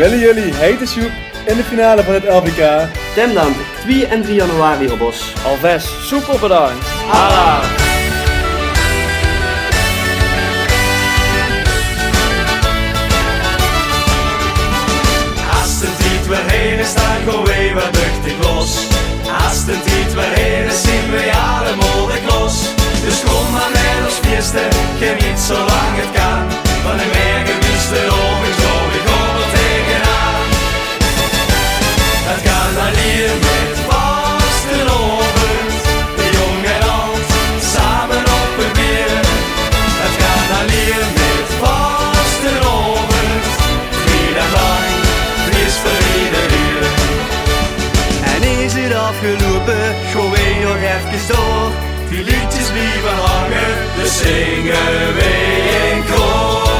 Willen jullie hete soep in de finale van het LVK? Stem dan 2 en 3 januari op ons. Alvast super bedankt. Hala! Als de tijd weer heen is, dan gaan we weer duchtig los. Als de tijd weer heen is, zien we allemaal de klos. Dus kom maar met ons feesten, geniet zolang het kan. Van de merken wist de ogen zo, we gaan er tegenaan. Het kan dan hier met vaste oven, de jong en oud, samen op een bier. Het kan dan hier met vaste oven, 3 dagen lang, fris voor iedereen. En is het afgelopen, gaan we nog even door. Die liedjes blijven hangen, dus zingen we in koor.